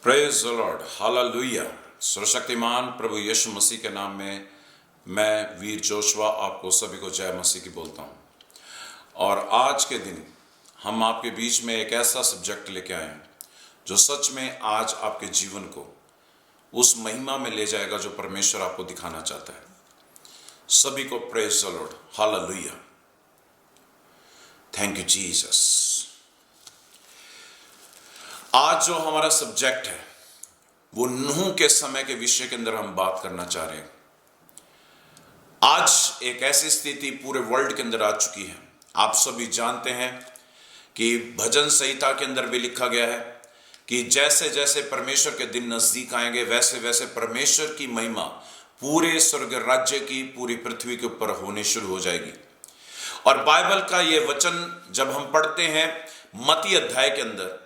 Praise the Lord, hallelujah. सर्वशक्तिमान प्रभु यीशु मसीह के नाम में मैं वीर जोशुआ आपको सभी को जय मसीह की बोलता हूँ। और आज के दिन हम आपके बीच में एक ऐसा सब्जेक्ट लेके आए हैं जो सच में आज आपके जीवन को उस महिमा में ले जाएगा जो परमेश्वर आपको दिखाना चाहता है। सभी को praise the Lord, hallelujah. Thank you Jesus. आज जो हमारा सब्जेक्ट है वो नूह के समय के विषय के अंदर हम बात करना चाह रहे हैं। आज एक ऐसी स्थिति पूरे वर्ल्ड के अंदर आ चुकी है। आप सभी जानते हैं कि भजन संहिता के अंदर भी लिखा गया है कि जैसे जैसे परमेश्वर के दिन नजदीक आएंगे वैसे वैसे परमेश्वर की महिमा पूरे स्वर्ग राज्य की पूरी पृथ्वी के ऊपर होनी शुरू हो जाएगी। और बाइबल का ये वचन जब हम पढ़ते हैं मत्ती अध्याय के अंदर,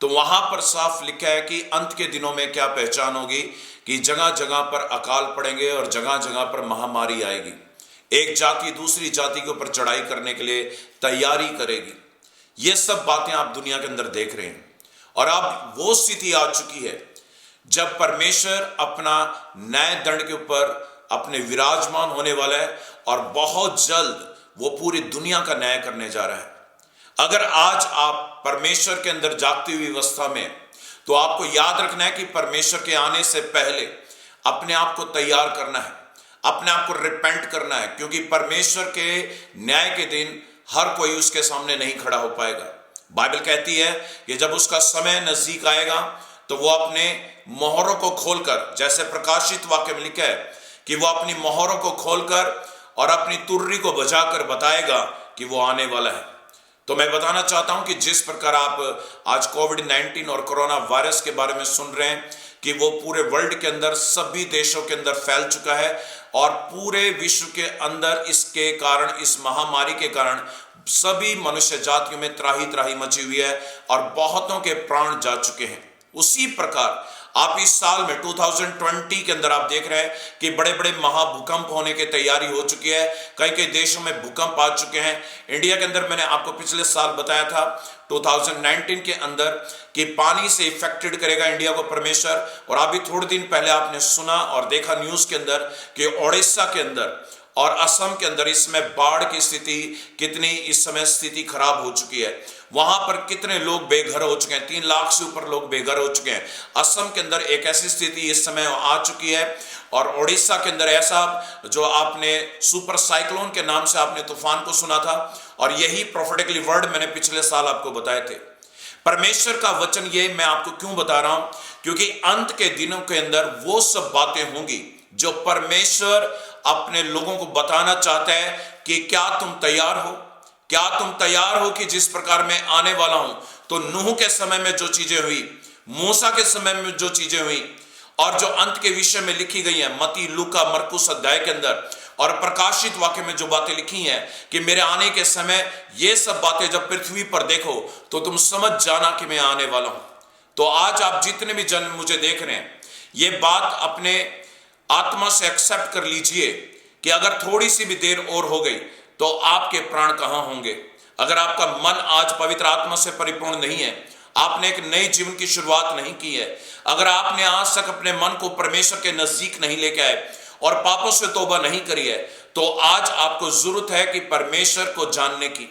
तो वहां पर साफ लिखा है कि अंत के दिनों में क्या पहचान होगी कि जगह जगह पर अकाल पड़ेंगे और जगह जगह पर महामारी आएगी। एक जाति दूसरी जाति के ऊपर चढ़ाई करने के लिए तैयारी करेगी। ये सब बातें आप दुनिया के अंदर देख रहे हैं। और अब वो स्थिति आ चुकी है जब परमेश्वर अपना न्याय दंड के ऊपर अपने विराजमान होने वाला है और बहुत जल्द वो पूरी दुनिया का न्याय करने जा रहा है। अगर आज आप परमेश्वर के अंदर जागती हुई अवस्था में, तो आपको याद रखना है कि परमेश्वर के आने से पहले अपने आप को तैयार करना है, अपने आप को रिपेंट करना है, क्योंकि परमेश्वर के न्याय के दिन हर कोई उसके सामने नहीं खड़ा हो पाएगा। बाइबल कहती है कि जब उसका समय नजदीक आएगा तो वो अपने मोहरों को खोलकर, जैसे प्रकाशित वाक्य में लिखा है कि वो अपनी मोहरों को खोलकर और अपनी तुर्री को बजाकर बताएगा कि वो आने वाला है। तो मैं बताना चाहता हूं कि जिस प्रकार आप आज कोविड-19 और कोरोना वायरस के बारे में सुन रहे हैं कि वो पूरे वर्ल्ड के अंदर सभी देशों के अंदर फैल चुका है और पूरे विश्व के अंदर इसके कारण, इस महामारी के कारण सभी मनुष्य जातियों में त्राही त्राही मची हुई है और बहुतों के प्राण जा चुके हैं। उसी प्रकार आप इस साल में 2020 के अंदर आप देख रहे हैं कि बड़े बड़े महाभूकंप होने की तैयारी हो चुकी है। कई कई देशों में भूकंप आ चुके हैं। इंडिया के अंदर मैंने आपको पिछले साल बताया था 2019 के अंदर कि पानी से इफेक्टेड करेगा इंडिया को परमेश्वर। और अभी थोड़े दिन पहले आपने सुना और देखा न्यूज के अंदर कि ओडिशा के अंदर और असम के अंदर इस समय बाढ़ की स्थिति कितनी इस समय स्थिति खराब हो चुकी है। वहां पर कितने लोग बेघर हो चुके हैं, 3 लाख से ऊपर लोग बेघर हो चुके हैं। असम के अंदर एक ऐसी स्थिति इस समय आ चुकी है और ओडिशा के अंदर ऐसा जो आपने सुपर साइक्लोन के नाम से आपने तूफान को सुना था। और यही प्रोफेटिकली वर्ड मैंने पिछले साल आपको बताए थे। परमेश्वर का वचन ये मैं आपको क्यों बता रहा हूं, क्योंकि अंत के दिनों के अंदर वो सब बातें होंगी जो परमेश्वर अपने लोगों को बताना चाहता है कि क्या तुम तैयार हो, क्या तुम तैयार हो कि जिस प्रकार मैं आने वाला हूं। तो नूह के समय में जो चीजें हुई, मूसा के समय में जो चीजें हुई और जो अंत के विषय में लिखी गई है मत्ती, लूका, मरकुस अध्याय के अंदर और प्रकाशित वाक्य में जो बातें लिखी हैं कि मेरे आने के समय ये सब बातें जब पृथ्वी पर देखो तो तुम समझ जाना कि मैं आने वाला हूं। तो आज आप जितने भी जन मुझे देख रहे हैं, ये बात अपने आत्मा से एक्सेप्ट कर लीजिए कि अगर थोड़ी सी भी देर और हो गई तो आपके प्राण कहां होंगे। अगर आपका मन आज पवित्र आत्मा से परिपूर्ण नहीं है, आपने एक नए जीवन की शुरुआत नहीं की है, अगर आपने आज तक अपने मन को परमेश्वर के नजदीक नहीं लेके आए और पापों से तौबा नहीं करी है, तो आज आपको जरूरत है कि परमेश्वर को जानने की,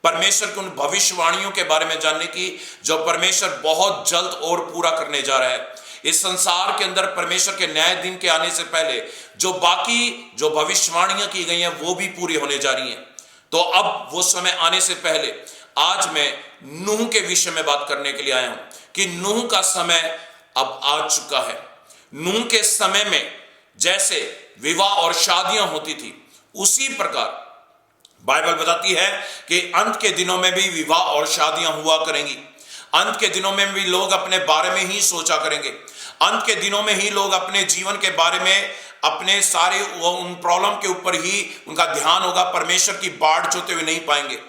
परमेश्वर की उन भविष्यवाणियों के बारे में जानने की जो परमेश्वर बहुत जल्द और पूरा करने जा रहा है। इस संसार के अंदर परमेश्वर के न्याय दिन के आने से पहले जो बाकी जो भविष्यवाणियां की गई हैं वो भी पूरी होने जा रही हैं। तो अब वो समय आने से पहले आज मैं नूह के विषय में बात करने के लिए आया हूं कि नूह का समय अब आ चुका है। नूह के समय में जैसे विवाह और शादियां होती थी, उसी प्रकार बाइबल बताती है कि अंत के दिनों में भी विवाह और शादियां हुआ करेंगी। अंत के दिनों में भी लोग अपने बारे में ही सोचा करेंगे। अंत के दिनों में ही लोग अपने जीवन के बारे में, अपने सारे उन प्रॉब्लम के ऊपर ही उनका ध्यान होगा। परमेश्वर की बाढ़ जोते हुए नहीं पाएंगे।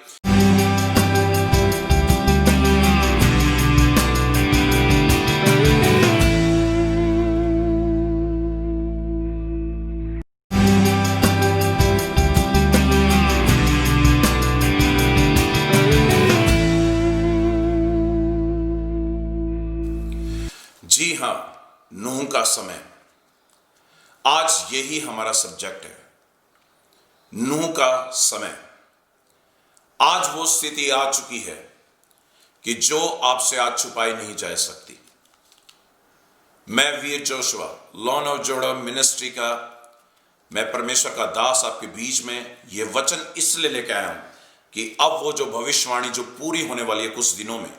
हाँ, नूह का समय। आज यही हमारा सब्जेक्ट है, नूह का समय। आज वो स्थिति आ चुकी है कि जो आपसे आज छुपाई नहीं जा सकती। मैं वीर जोशुआ, लॉन ऑफ जोड़म मिनिस्ट्री का, मैं परमेश्वर का दास आपके बीच में ये वचन इसलिए लेकर आया हूं कि अब वो जो भविष्यवाणी जो पूरी होने वाली है कुछ दिनों में,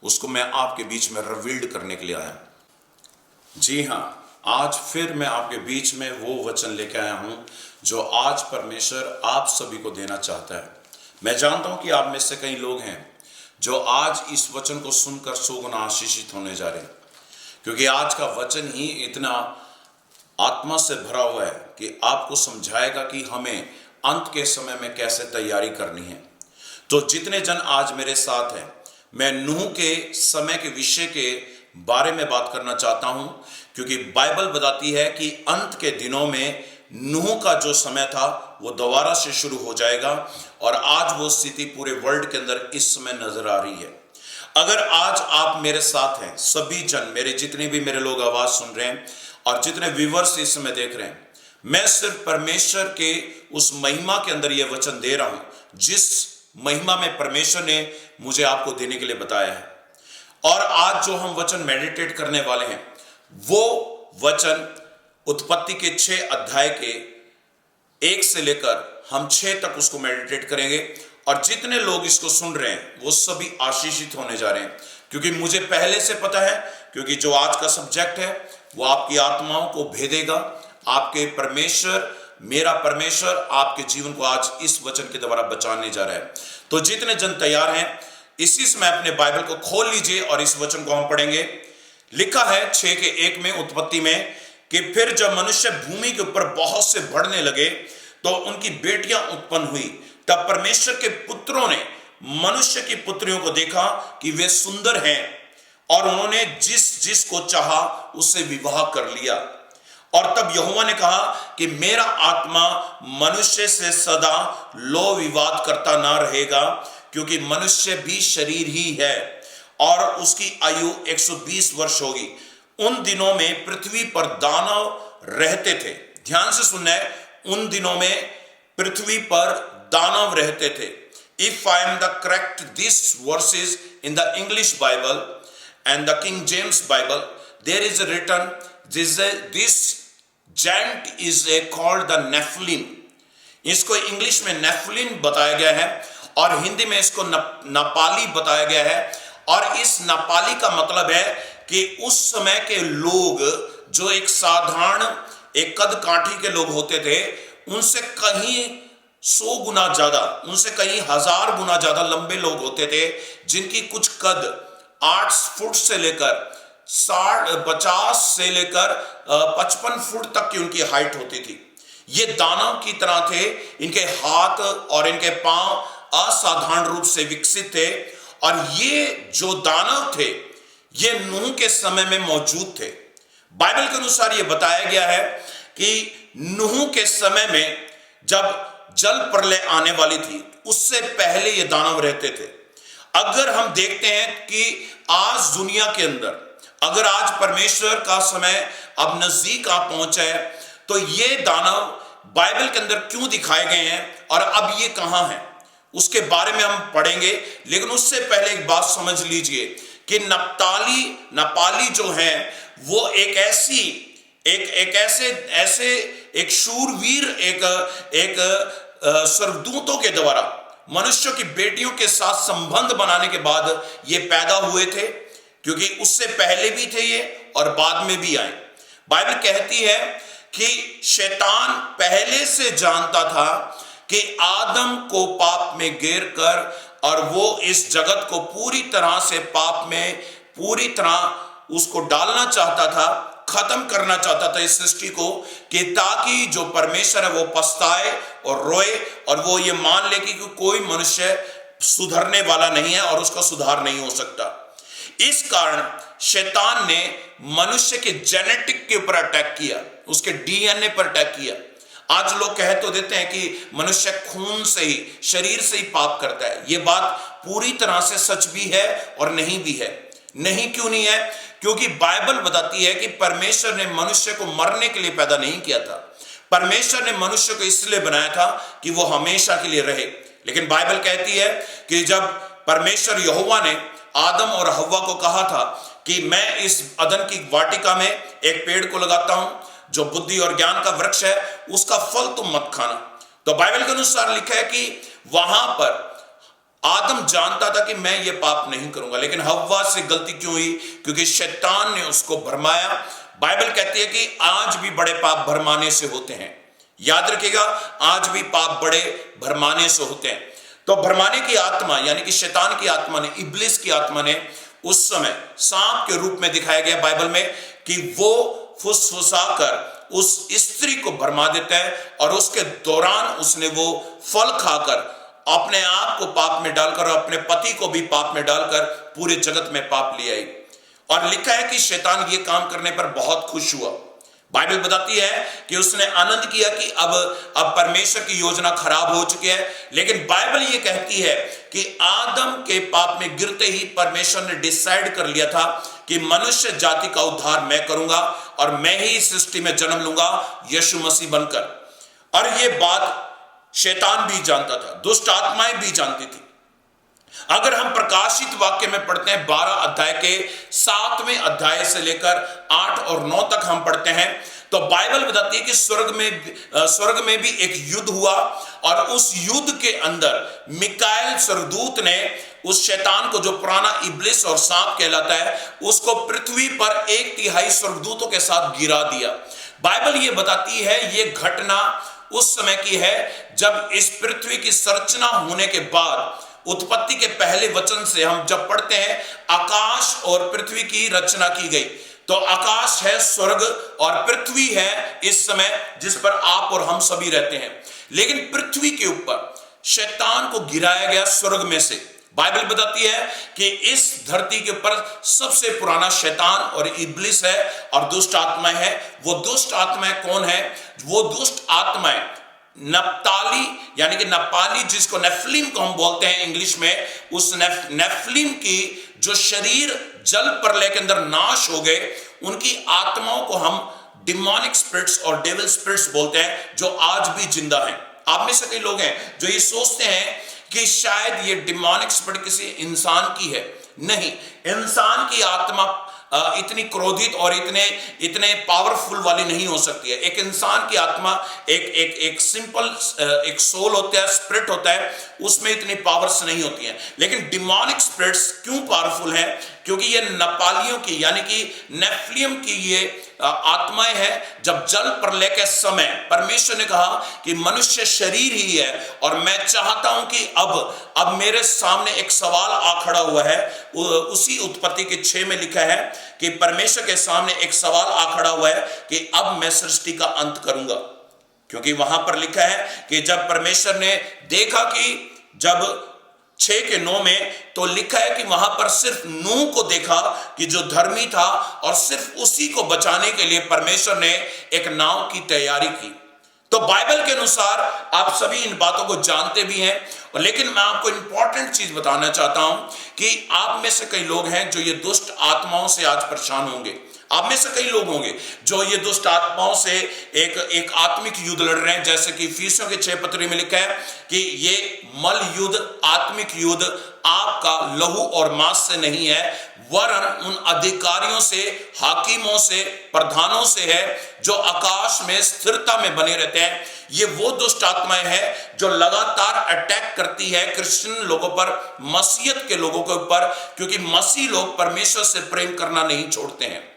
उसको मैं आपके बीच में रिवील्ड करने के लिए आया हूं। जी हाँ, आज फिर मैं आपके बीच में वो वचन लेकर आया हूं जो आज परमेश्वर आप सभी को देना चाहता है। मैं जानता हूं कि आप में से कई लोग हैं जो आज इस वचन को सुनकर 100 गुना आशीषित होने जा रहे हैं, क्योंकि आज का वचन ही इतना आत्मा से भरा हुआ है कि आपको समझाएगा कि हमें अंत के समय में कैसे तैयारी करनी है। तो जितने जन आज मेरे साथ हैं, मैं नूह के समय के विषय के बारे में बात करना चाहता हूं, क्योंकि बाइबल बताती है कि अंत के दिनों में नूह का जो समय था वो दोबारा से शुरू हो जाएगा, और आज वो स्थिति पूरे वर्ल्ड के अंदर इस समय नजर आ रही है। अगर आज आप मेरे साथ हैं, सभी जन, मेरे जितने भी मेरे लोग आवाज सुन रहे हैं और जितने व्यूअर्स इस समय देख रहे हैं, मैं सिर्फ परमेश्वर के उस महिमा के अंदर यह वचन दे रहा हूं जिस महिमा में परमेश्वर ने मुझे आपको देने के लिए बताया है। और आज जो हम वचन मेडिटेट करने वाले हैं वो वचन उत्पत्ति के 6 अध्याय के 1 से लेकर हम 6 तक उसको मेडिटेट करेंगे। और जितने लोग इसको सुन रहे हैं वो सभी आशीषित होने जा रहे हैं, क्योंकि मुझे पहले से पता है, क्योंकि जो आज का सब्जेक्ट है वो आपकी आत्माओं को भेदेगा। आपके परमेश्वर, मेरा परमेश्वर आपके जीवन को आज इस वचन के द्वारा बचाने जा रहा है। तो जितने जन तैयार हैं, इसी समय अपने बाइबल को खोल लीजिए और इस वचन को हम पढ़ेंगे। लिखा है 6 के 1 में उत्पत्ति में कि फिर जब मनुष्य भूमि के ऊपर बहुत से बढ़ने लगे तो उनकी बेटियां उत्पन्न हुई। तब परमेश्वर के पुत्रों ने मनुष्य की पुत्रियों को देखा कि वे सुंदर हैं, और उन्होंने जिस जिस को चाहा उससे विवाह कर लिया। और तब यहोवा ने कहा कि मेरा आत्मा मनुष्य से सदा लो विवाद करता ना रहेगा, क्योंकि मनुष्य भी शरीर ही है और उसकी आयु 120 वर्ष होगी। उन दिनों में पृथ्वी पर दानव रहते थे। ध्यान से सुनना है, उन दिनों में पृथ्वी पर दानव रहते थे। If I am the correct, this verses in the English Bible and the King James Bible, there is written this giant is called the Nephilim. इसको इंग्लिश में नेफिलिम बताया गया है और हिंदी में इसको नपाली बताया गया है। और इस नपाली का मतलब है कि उस समय के लोग जो एक साधारण एक कद काठी के लोग होते थे, उनसे कहीं 100 गुना ज्यादा, उनसे कहीं 1000 गुना ज्यादा लंबे लोग होते थे, जिनकी कुछ कद 8 फुट से लेकर 50 से लेकर 55 फुट तक की उनकी हाइट होती थी। ये दानव की तरह थे, इनके हाथ और इनके पांव असाधारण रूप से विकसित थे। और ये जो दानव थे ये नूह के समय में मौजूद थे। बाइबल के अनुसार ये बताया गया है कि नूह के समय में जब जल प्रलय आने वाली थी, उससे पहले ये दानव रहते थे। अगर हम देखते हैं कि आज दुनिया के अंदर, अगर आज परमेश्वर का समय अब नजदीक आ पहुंचा है, तो ये दानव बाइबल के अंदर क्यों दिखाए गए हैं और अब ये कहां हैं, उसके बारे में हम पढ़ेंगे। लेकिन उससे पहले एक बात समझ लीजिए कि नपाली जो है वो एक शूरवीर, एक स्वर्गदूतों के द्वारा मनुष्यों की बेटियों के साथ संबंध बनाने के बाद ये पैदा हुए थे, क्योंकि उससे पहले भी थे ये और बाद में भी आए। बाइबल कहती है कि शैतान पहले से जानता था कि आदम को पाप में गिर कर, और वो इस जगत को पूरी तरह से पाप में पूरी तरह उसको डालना चाहता था, खत्म करना चाहता था इस सृष्टि को, कि ताकि जो परमेश्वर है वो पछताए और रोए और वो ये मान ले कि कोई मनुष्य सुधरने वाला नहीं है और उसका सुधार नहीं हो सकता। इस कारण शैतान ने मनुष्य के जेनेटिक के ऊपर अटैक किया, उसके डीएनए पर अटैक किया। आज लोग कह तो देते हैं कि मनुष्य खून से ही, शरीर से ही पाप करता है। यह बात पूरी तरह से सच भी है और नहीं भी है। नहीं क्यों नहीं है? क्योंकि बाइबल बताती है कि परमेश्वर ने मनुष्य को मरने के लिए पैदा नहीं किया था। परमेश्वर ने मनुष्य को इसलिए बनाया था कि वो हमेशा के लिए रहे। लेकिन बाइबल कहती है कि जब परमेश्वर यहोवा ने आदम और हव्वा को कहा था कि मैं इस अदन की वाटिका में एक पेड़ को लगाता हूं जो बुद्धि और ज्ञान का वृक्ष है, उसका फल तुम मत खाना। तो बाइबल के अनुसार लिखा है कि वहां पर आदम जानता था कि मैं ये पाप नहीं करूंगा, लेकिन हव्वा से गलती क्यों हुई? क्योंकि शैतान ने उसको भरमाया। बाइबल कहती है कि आज भी बड़े पाप भरमाने से होते हैं। याद रखिएगा, आज भी पाप बड़े भरमाने से होते हैं। तो भरमाने की आत्मा यानी कि शैतान की आत्मा ने, इब्लिस की आत्मा ने उस समय सांप के रूप में दिखाया गया बाइबल में कि वो फुसफुसाकर उस स्त्री को भरमा देता है और उसके दौरान उसने वो फल खाकर अपने आप को पाप में डालकर और अपने पति को भी पाप में डालकर पूरे जगत में पाप ले आई। और लिखा है कि शैतान ये काम करने पर बहुत खुश हुआ। बाइबल बताती है कि उसने आनंद किया कि अब परमेश्वर की योजना खराब हो चुकी है। लेकिन बाइबल ये कहती है कि आदम के पाप में गिरते ही परमेश्वर ने डिसाइड कर लिया था कि मनुष्य जाति का उद्धार मैं करूंगा और मैं ही सृष्टि में जन्म लूंगा यीशु मसीह बनकर। और ये बात शैतान भी जानता था, दुष्ट आत्माएं भी जानती थी। अगर हम प्रकाशित वाक्य में पढ़ते हैं 12 अध्याय के 7वें अध्याय से लेकर 8 और 9 तक हम पढ़ते हैं, तो बाइबल बताती है कि स्वर्ग में भी एक युद्ध हुआ और उस युद्ध के अंदर मिकाएल स्वर्गदूत ने उस शैतान को, जो पुराना इब्लिस और सांप कहलाता है, उसको पृथ्वी पर 1/3 स्वर्गदूतों के साथ गिरा दिया। बाइबल ये बताती है ये घटना उस समय की है जब इस पृथ्वी की संरचना होने के बाद, उत्पत्ति के पहले वचन से हम जब पढ़ते हैं आकाश और पृथ्वी की रचना की गई, तो आकाश है स्वर्ग और पृथ्वी है इस समय जिस पर आप और हम सभी रहते हैं। लेकिन पृथ्वी के ऊपर शैतान को गिराया गया स्वर्ग में से। बाइबल बताती है कि इस धरती के ऊपर सबसे पुराना शैतान और इब्लिस है और दुष्ट आत्माएं है। वो दुष्ट आत्माएं कौन है? वो दुष्ट आत्माएं नप्ताली यानी कि नपाली, जिसको नेफिलिम को हम बोलते हैं इंग्लिश में, उस नेफिलिम की जो शरीर जल प्रलय के अंदर नाश हो गए, उनकी आत्माओं को हम डिमोनिक स्पिरिट्स और डेविल स्पिरिट्स बोलते हैं, जो आज भी जिंदा हैं। आप में से कई लोग हैं जो ये सोचते हैं कि शायद ये डिमोनिक स्पिरिट किसी इंसान की है। नहीं, इंसान की आत्मा इतनी क्रोधित और इतने पावरफुल वाली नहीं हो सकती है। एक इंसान की आत्मा एक सिंपल एक सोल होता है, स्पिरिट होता है, उसमें इतनी पावर्स नहीं होती हैं। लेकिन डिमोनिक स्पिरिट्स क्यों पावरफुल हैं? क्योंकि ये नपालियों की यानी कि नेफिलिम की ये आत्माएं हैं। जब जल प्रलय के समय परमेश्वर ने कहा कि मनुष्य शरीर ही है और मैं चाहता हूं कि अब मेरे सामने एक सवाल आ खड़ा हुआ है। उसी उत्पत्ति के 6 में लिखा है कि परमेश्वर के सामने एक सवाल आ खड़ा हुआ है कि अब मैं सृष्टि का अंत करूंगा। क्योंकि वहां पर लिखा है कि जब परमेश्वर ने देखा कि जब 6 के 9 में तो लिखा है कि वहां पर सिर्फ नूह को देखा कि जो धर्मी था और सिर्फ उसी को बचाने के लिए परमेश्वर ने एक नाव की तैयारी की। तो बाइबल के अनुसार आप सभी इन बातों को जानते भी हैं, लेकिन मैं आपको इंपॉर्टेंट चीज बताना चाहता हूं कि आप में से कई लोग हैं जो ये दुष्ट आत्माओं से आज परेशान होंगे। आप में से कई लोग होंगे जो ये दुष्ट आत्माओं से एक आत्मिक युद्ध लड़ रहे हैं। जैसे कि इफिसियों के 6 पत्री में लिखा है कि ये मल युद्ध, आत्मिक युद्ध आपका लहू और मांस से नहीं है, वरन उन अधिकारियों से, हाकिमों से, प्रधानों से है जो आकाश में स्थिरता में बने रहते हैं। ये वो दुष्ट आत्माएं हैं जो लगातार अटैक करती है क्रिश्चियन लोगों पर, मसीहत के लोगों के ऊपर, क्योंकि मसीह लोग परमेश्वर से प्रेम करना नहीं छोड़ते हैं।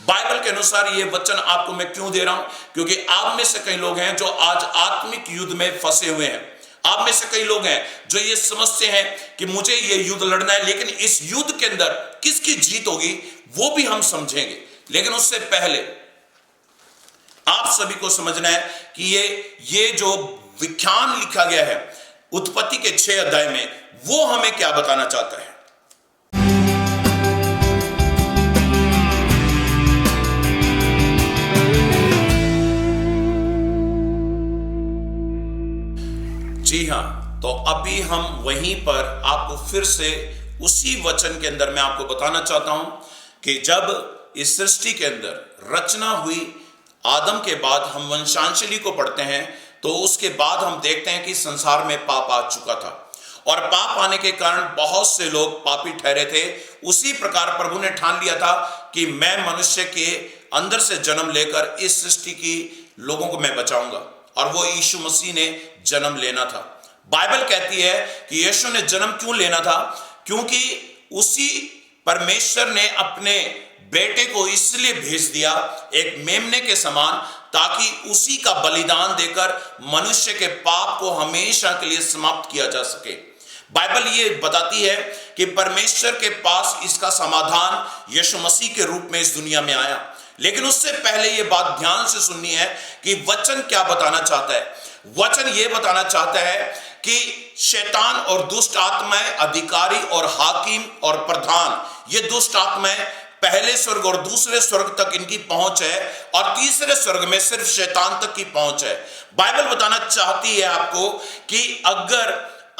बाइबल के अनुसार ये वचन आपको मैं क्यों दे रहा हूं? क्योंकि आप में से कई लोग हैं जो आज आत्मिक युद्ध में फंसे हुए हैं। आप में से कई लोग हैं जो ये समझते हैं कि मुझे ये युद्ध लड़ना है, लेकिन इस युद्ध के अंदर किसकी जीत होगी वो भी हम समझेंगे। लेकिन उससे पहले आप सभी को समझना है कि ये जो विख्यान लिखा गया है उत्पत्ति के 6 अध्याय में, वो हमें क्या बताना चाहता है। जी हाँ, तो अभी हम वहीं पर आपको फिर से उसी वचन के अंदर मैं आपको बताना चाहता हूं कि जब इस सृष्टि के अंदर रचना हुई, आदम के बाद हम वंशांशली को पढ़ते हैं तो उसके बाद हम देखते हैं कि संसार में पाप आ चुका था और पाप आने के कारण बहुत से लोग पापी ठहरे थे। उसी प्रकार प्रभु ने ठान लिया था कि मैं मनुष्य के अंदर से जन्म लेकर इस सृष्टि की लोगों को मैं बचाऊंगा, और वो यीशु मसीह ने जन्म लेना था। बाइबल कहती है कि यीशु ने जन्म क्यों लेना था, क्योंकि उसी परमेश्वर ने अपने बेटे को इसलिए भेज दिया एक मेमने के समान, ताकि उसी का बलिदान देकर मनुष्य के पाप को हमेशा के लिए समाप्त किया जा सके। बाइबल ये बताती है कि परमेश्वर के पास इसका समाधान यीशु मसीह के रूप में इस दुनिया में आया। लेकिन उससे पहले ये बात ध्यान से सुननी है कि वचन क्या बताना चाहता है। वचन ये बताना चाहता है कि शैतान और दुष्ट आत्माएं, अधिकारी और हाकिम और प्रधान, ये दुष्ट आत्माएं पहले स्वर्ग और दूसरे स्वर्ग तक इनकी पहुंच है और तीसरे स्वर्ग में सिर्फ शैतान तक की पहुंच है। बाइबल बताना चाहती है आपको कि अगर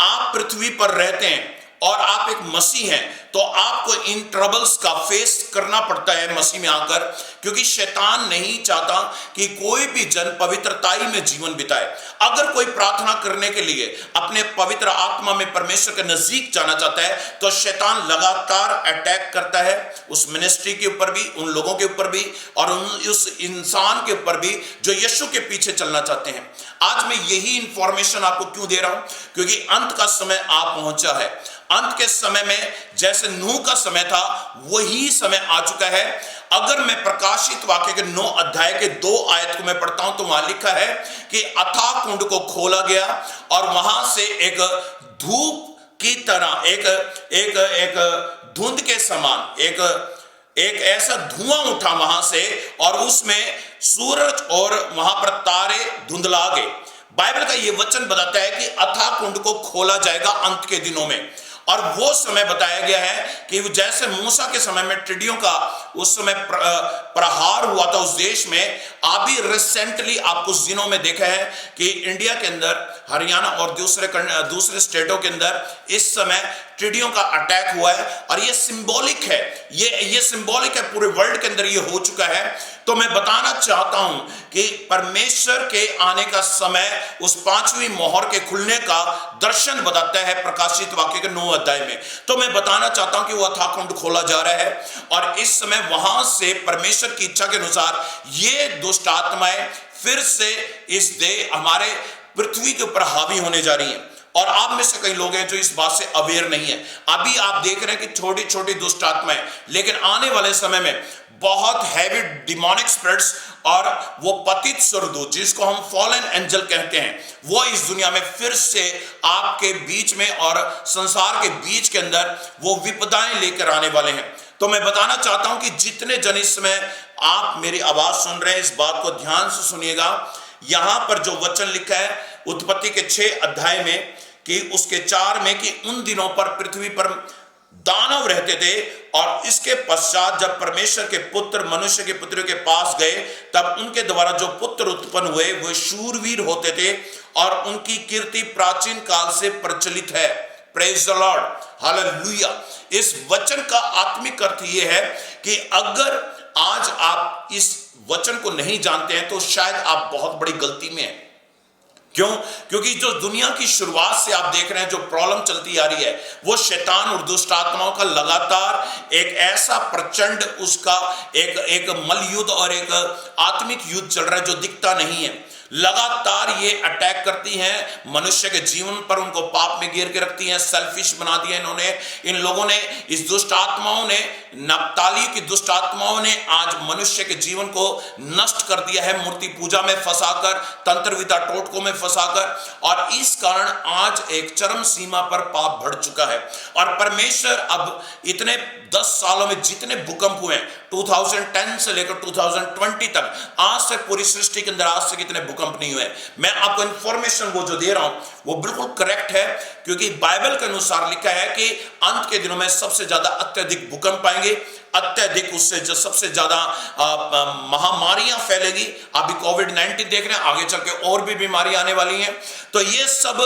आप पृथ्वी पर रहते हैं और आप एक मसीह हैं तो आपको इन ट्रबल्स का फेस करना पड़ता है मसीह में आकर, क्योंकि शैतान नहीं चाहता कि कोई भी जन पवित्रताई में जीवन बिताए। अगर कोई प्रार्थना करने के लिए अपने पवित्र आत्मा में परमेश्वर के नजदीक जाना चाहता है तो शैतान लगातार अटैक करता है उस मिनिस्ट्री के ऊपर भी, उन लोगों के ऊपर भी और उस इंसान के ऊपर भी जो यीशु के पीछे चलना चाहते हैं। आज मैं यही इंफॉर्मेशन आपको क्यों दे रहा हूं, क्योंकि अंत का समय आ पहुंचा है। अंत के समय में जैसे नूह का समय था वही समय आ चुका है। अगर मैं प्रकाशित वाक्य के 9 अध्याय के 2 आयत को मैं पढ़ता हूं तो वहां लिखा है कि अथाह कुंड को खोला गया और वहां से एक धूप की तरह एक धुंध के समान एक ऐसा धुआं उठा वहां से और उसमें सूरज और वहां पर तारे धुंधला गए। बाइबल का यह वचन बताता है कि अथाह कुंड को खोला जाएगा अंत के दिनों में। और वो समय बताया गया है कि जैसे मूसा के समय में टिड्डियों का उस समय प्रहार हुआ था उस देश में, अभी रिसेंटली आप कुछ दिनों में देखा है कि इंडिया के अंदर, हरियाणा और दूसरे स्टेटों के अंदर इस समय टिड्डियों का अटैक हुआ है। और ये सिंबॉलिक है, ये सिंबॉलिक है, पूरे वर्ल्ड के अंदर ये हो चुका है। तो मैं बताना चाहता हूं कि परमेश्वर के आने का समय उस 5वीं मोहर के खुलने का दर्शन बताता है प्रकाशित वाक्य के 9 अध्याय में। तो मैं बताना चाहता हूं कि वह अथाह कुंड खोला जा रहा है और इस समय वहां से परमेश्वर की इच्छा के अनुसार ये दुष्ट आत्माएं फिर से हमारे पृथ्वी के ऊपर हावी होने जा रही हैं। और आप में से कई लोग हैं जो इस बात से अवेयर नहीं है। अभी आप देख रहे हैं कि छोटी छोटी दुष्ट आत्माएं, लेकिन आने वाले समय में बहुत हैवी डिमोनिक स्पिरिट्स और वो पतित स्वर्गदूत जिसको हम फॉलन एंजल कहते हैं, वो इस दुनिया में फिर से आपके बीच में और संसार के बीच के अंदर वो विपदाएं लेकर आने वाले हैं। तो मैं बताना चाहता हूं कि जितने जन इस समय आप मेरी आवाज सुन रहे हैं, इस बात को ध्यान से सुनिएगा। यहां पर जो वचन लिखा है उत्पत्ति के 6 अध्याय में कि उसके 4 में कि उन दिनों पर पृथ्वी पर दानव रहते थे और इसके पश्चात जब परमेश्वर के पुत्र मनुष्य के पुत्रों के पास गए तब उनके द्वारा जो पुत्र उत्पन्न हुए वे शूरवीर होते थे और उनकी कीर्ति प्राचीन काल से प्रचलित है। Praise the Lord, hallelujah. इस वचन का आत्मिक अर्थ यह है कि अगर आज आप इस वचन को नहीं जानते हैं तो शायद आप बहुत बड़ी गलती में हैं। क्यों? क्योंकि जो दुनिया की शुरुआत से आप देख रहे हैं जो प्रॉब्लम चलती आ रही है वो शैतान और दुष्ट आत्माओं का लगातार एक ऐसा प्रचंड उसका एक मल युद्ध और एक आत्मिक युद्ध चल रहा है जो दिखता नहीं है। लगातार ये अटैक करती हैं मनुष्य के जीवन पर, उनको पाप में घेर के रखती हैं, सेल्फिश बना दिया इन्होंने। इन लोगों ने, इस दुष्ट आत्माओं ने, नप्ताली की दुष्ट आत्माओं ने आज मनुष्य के जीवन को नष्ट कर दिया है, मूर्ति पूजा में फंसाकर, तंत्र विद्या टोटकों में फंसाकर। और इस कारण आज एक चरम सीमा पर पाप बढ़ चुका है। और परमेश्वर अब इतने 10 सालों में जितने भूकंप हुए हैं 2010 से लेकर 2020 तक, आज तक पूरी सृष्टि के अंदर आज तक इतने भूकंप नहीं हुए। मैं आपको इंफॉर्मेशन वो जो दे रहा हूं वो बिल्कुल करेक्ट है, क्योंकि बाइबल के अनुसार लिखा है कि अंत के दिनों में सबसे ज्यादा अत्यधिक भूकंप आएंगे, अत्यधिक उससे जो सबसे ज्यादा महामारियां फैलेगी। अभी कोविड-19 देख रहे हैं, आगे चल के और भी बीमारी आने वाली हैं। तो ये सब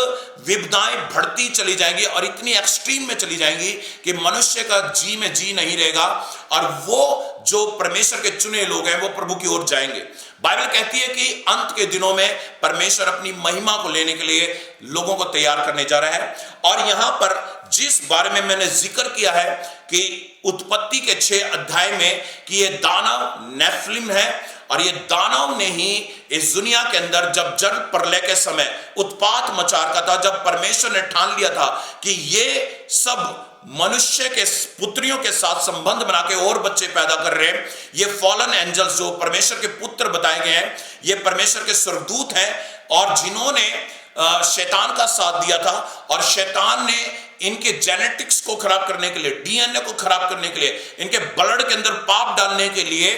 विपदाएं बढ़ती चली जाएंगी और इतनी एक्सट्रीम में चली जाएंगी कि मनुष्य का जी में जी नहीं रहेगा और वो जो परमेश्वर के चुने लोग हैं वो प्रभु की ओर जाएंगे। बाइबल कहती है कि अंत के दिनों में परमेश्वर अपनी महिमा को लेने के लिए लोगों को तैयार करने जा रहा है। और यहां पर जिस बारे में मैंने जिक्र किया है कि उत्पत्ति के 6 अध्याय में कि ये दानव नेफिलिम है और ये दानव ने ही इस दुनिया के अंदर जब जल प्रलय के समय उत्पात मचा रखा था, जब परमेश्वर ने ठान लिया था कि ये सब मनुष्य के पुत्रियों के साथ संबंध बना के और बच्चे पैदा कर रहे हैं, ये फॉलन एंजल्स जो परमेश्वर के पुत्र बताए गए हैं, ये परमेश्वर के स्वर्गदूत हैं और जिन्होंने शैतान का साथ दिया था और शैतान ने इनके जेनेटिक्स को खराब करने के लिए, डीएनए को खराब करने के लिए, इनके ब्लड के अंदर पाप डालने के लिए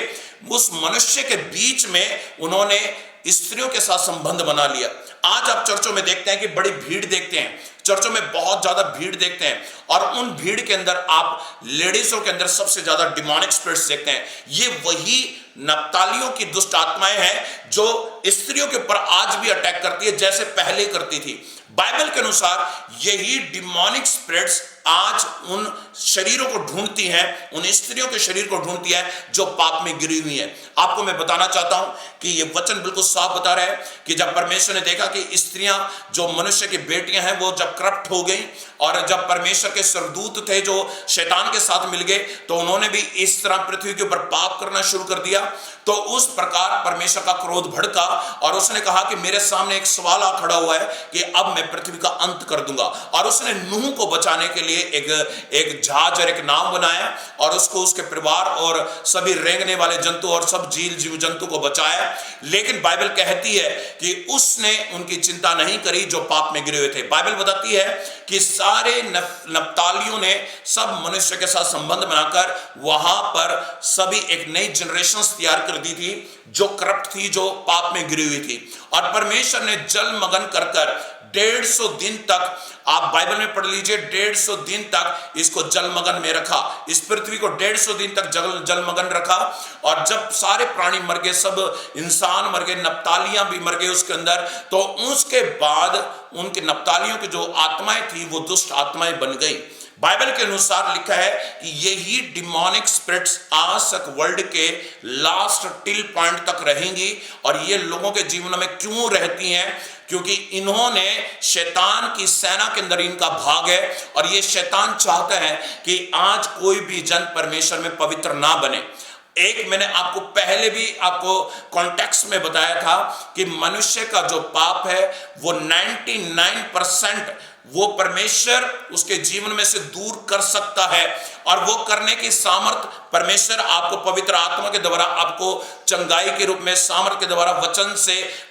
उस मनुष्य के बीच में उन्होंने स्त्रियों के साथ संबंध बना लिया। आज आप चर्चों में देखते हैं कि बड़ी भीड़ देखते हैं, चर्चों में बहुत ज्यादा भीड़ देखते हैं और उन भीड़ के अंदर आप लेडीजों के अंदर सबसे ज्यादा डिमोनिक स्पिरिट्स देखते हैं। ये वही नप्तालियों की दुष्ट आत्माएं हैं जो स्त्रियों के ऊपर आज भी अटैक करती है जैसे पहले करती थी। बाइबल के अनुसार यही डिमोनिक स्पिरिट्स आज उन शरीरों को ढूंढती हैं, उन स्त्रियों के शरीर को ढूंढती है जो पाप में गिरी हुई हैं। आपको मैं बताना चाहता हूं कि ये वचन बिल्कुल साफ बता रहा है कि जब परमेश्वर ने देखा कि स्त्रियां जो मनुष्य की बेटियां हैं वो जब करप्ट हो गई और जब परमेश्वर के स्वर्गदूत थे जो शैतान के साथ मिल गए तो उन्होंने भी इस तरह पृथ्वी के ऊपर पाप करना शुरू कर दिया। तो उस प्रकार परमेश्वर का क्रोध भड़का और उसने कहा कि मेरे सामने एक सवाल आ खड़ा हुआ है कि अब मैं पृथ्वी का अंत कर दूंगा। और उसने नूह को बचाने के लिए एक जहाज और एक नाव बनाया और उसको, उसके परिवार और सभी रेंगने वाले जंतु और सब जीव जंतु को बचाया। लेकिन बाइबल कहती है कि उसने उनकी चिंता नहीं करी जो पाप में गिरे हुए थे। बाइबल बताती है कि सारे नप्तालियों ने सब मनुष्य के साथ संबंध बनाकर वहां पर सभी एक नई जनरेशन तैयार कर दी थी जो करप्ट थी, जो पाप में गिरी हुई थी। और परमेश्वर ने जलमग्न कर 150 दिन तक, आप बाइबल में पढ़ लीजिए, 150 दिन तक इसको जलमग्न में रखा, इस पृथ्वी को 150 दिन तक जलमग्न रखा। और जब सारे प्राणी मर गए, सब इंसान मर गए, नप्तालियां भी मर गए उसके अंदर, तो उसके बाद उनके नप्तालियों की जो आत्माएं थी वो दुष्ट आत्माएं बन गई। बाइबल के अनुसार लिखा है कि यही डिमोनिक स्पिरिट्स आज तक वर्ल्ड के लास्ट टिल पॉइंट तक रहेंगी। और ये लोगों के जीवन में क्यों रहती हैं? क्योंकि इन्होंने शैतान की सेना के अंदर इनका भाग है और ये शैतान चाहता है कि आज कोई भी जन परमेश्वर में पवित्र ना बने। एक मैंने आपको पहले भी आपको कॉन्टेक्स्ट में बताया था कि मनुष्य का जो पाप है वो 99% वो परमेश्वर उसके जीवन में से दूर कर सकता है। और वो करने की सामर्थ परमेश्वर आपको पवित्र आत्मा के द्वारा, आपको चंगाई के रूप में सामर्थ के द्वारा,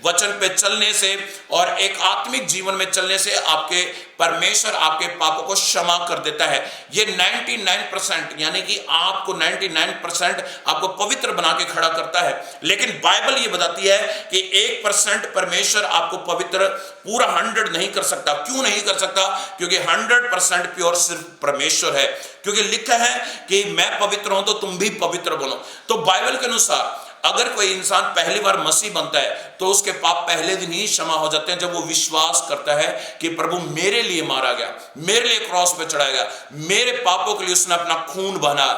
वचन पे चलने से और एक आत्मिक जीवन में चलने से आपके परमेश्वर आपके पापों को क्षमा कर देता है। ये 99% यानी कि आपको 99% आपको पवित्र बना के खड़ा करता है। लेकिन बाइबल ये बताती है कि 1% परमेश्वर आपको पवित्र पूरा 100 नहीं कर सकता। क्यों नहीं कर सकता? क्योंकि 100% प्योर सिर्फ परमेश्वर है। क्योंकि लिखा है कि मैं पवित्र हूं तो तुम भी पवित्र बनो। तो बाइबल के अनुसार अगर कोई इंसान पहली बार मसीह बनता है तो उसके पाप पहले दिन ही क्षमा हो जाते हैं, जब वो विश्वास करता है कि प्रभु मेरे लिए मारा गया, मेरे लिए क्रॉस पे चढ़ाया गया, मेरे पापों के लिए उसने अपना खून बहा।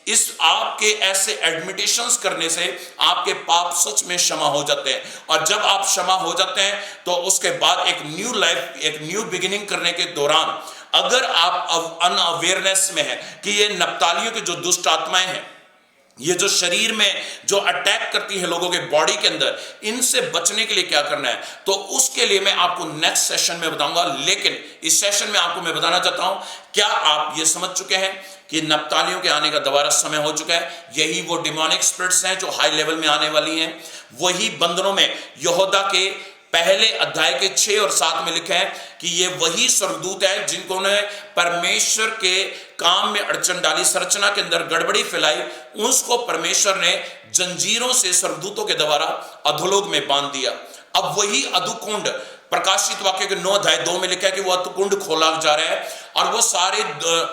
इस आपके ऐसे एडमिटेशंस करने से आपके पाप सच में क्षमा हो जाते हैं। और जब आप क्षमा हो जाते हैं तो उसके बाद एक न्यू लाइफ, एक न्यू बिगिनिंग करने के दौरान अगर आप अनअवेयरनेस में है कि ये नप्तालियों की जो दुष्ट आत्माएं हैं, ये जो शरीर में जो अटैक करती है लोगों के बॉडी के अंदर, इनसे बचने के लिए क्या करना है तो उसके लिए मैं आपको नेक्स्ट सेशन में बताऊंगा। लेकिन इस सेशन में आपको मैं बताना चाहता हूं, क्या आप ये समझ चुके हैं कि नप्तालियों के आने का दोबारा समय हो चुका है? यही वो डिमोनिक स्पिरिट्स हैं जो हाई लेवल में आने वाली हैं। वही बंधनों में यहोदा के पहले अध्याय के 6 और 7 में लिखा है कि ये वही स्वर्गदूत है जिनको ने परमेश्वर के काम में अड़चन डाली, संरचना के अंदर गड़बड़ी फैलाई, उसको परमेश्वर ने जंजीरों से स्वर्गदूतों के द्वारा अधोलोक में बांध दिया। अब वही अधुकुंड प्रकाशित वाक्य के 9 अध्याय 2 में लिखा है कि वो अधुकुंड खोला जा रहा है और वो सारे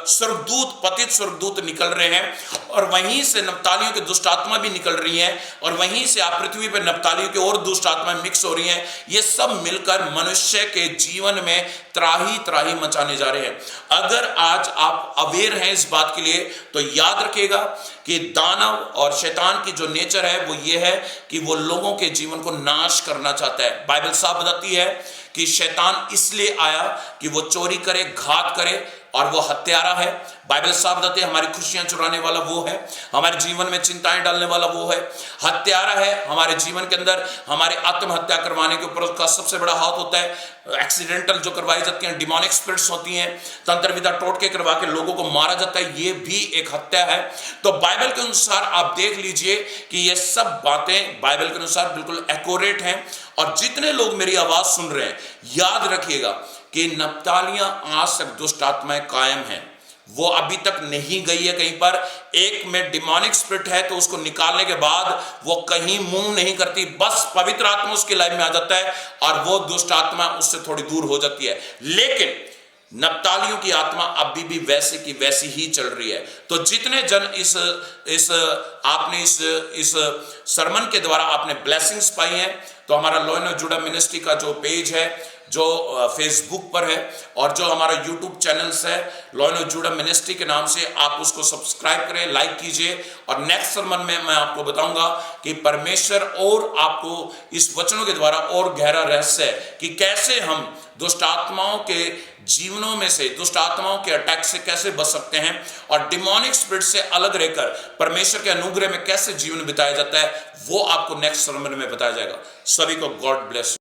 स्वर्गदूत, पतित स्वर्गदूत निकल रहे हैं और वहीं से नप्तालियों की दुष्ट आत्मा भी निकल रही है और वहीं से आप पृथ्वी पर नप्तालियों की और दुष्ट आत्मा मिक्स हो रही हैं। ये सब मिलकर मनुष्य के जीवन में त्राही त्राही मचाने जा रहे हैं। अगर आज आप अवेयर हैं इस बात के लिए तो याद रखिएगा कि दानव और शैतान की जो नेचर है वो ये है कि वो लोगों के जीवन को नाश करना चाहता है। बाइबल साफ बताती है कि शैतान इसलिए आया कि वो चोरी करे, घात करे और वो हत्यारा है। बाइबल साफ बताती है हमारी खुशियां चुराने वाला वो है, हमारे जीवन में चिंताएं डालने वाला वो है, हत्यारा है। हमारे जीवन के अंदर हमारे आत्महत्या करवाने के ऊपर उसका सबसे बड़ा हाथ होता है। एक्सीडेंटल जो करवाई जाती हैं, डिमोनिक स्पिरिट्स होती हैं, तंत्र विद्या टोटके करवा के लोगों को मारा जाता है, ये भी एक हत्या है। तो बाइबल के अनुसार आप देख लीजिए कि ये सब बातें बाइबल के अनुसार बिल्कुल एक्यूरेट हैं। और जितने लोग मेरी आवाज सुन रहे हैं, याद रखिएगा कि नप्तालियां आज तक दुष्ट आत्माएं कायम हैं, वो अभी तक नहीं गई है कहीं पर। एक में डिमोनिक स्पिरिट है तो उसको निकालने के बाद वो कहीं मुंह नहीं करती, बस पवित्र आत्मा उसकी लाइफ में आ जाता है और वो दुष्ट आत्मा उससे थोड़ी दूर हो जाती है। लेकिन नप्तालियों की आत्मा अभी भी वैसे की वैसी ही चल रही है। तो जितने जन आपने इस सरमन के द्वारा आपने ब्लेसिंग्स पाई हैं, तो हमारा लॉयन ऑफ जुड़ा मिनिस्ट्री का जो पेज है जो फेसबुक पर है और जो हमारा यूट्यूब चैनल्स है लॉयन ऑफ जुड़ा मिनिस्ट्री के नाम से, आप उसको सब्सक्राइब करें, लाइक कीजिए। और नेक्स्ट सरमन में मैं आपको बताऊंगा कि परमेश्वर और आपको इस वचनों के द्वारा और गहरा रहस्य है कि कैसे हम दुष्ट आत्माओं के जीवनों में से, दुष्ट आत्माओं के अटैक से कैसे बच सकते हैं और डिमोनिक स्पिरिट से अलग रहकर परमेश्वर के अनुग्रह में कैसे जीवन बिताया जाता है, वो आपको नेक्स्ट सरमन में बताया जाएगा। सभी को गॉड ब्लेस।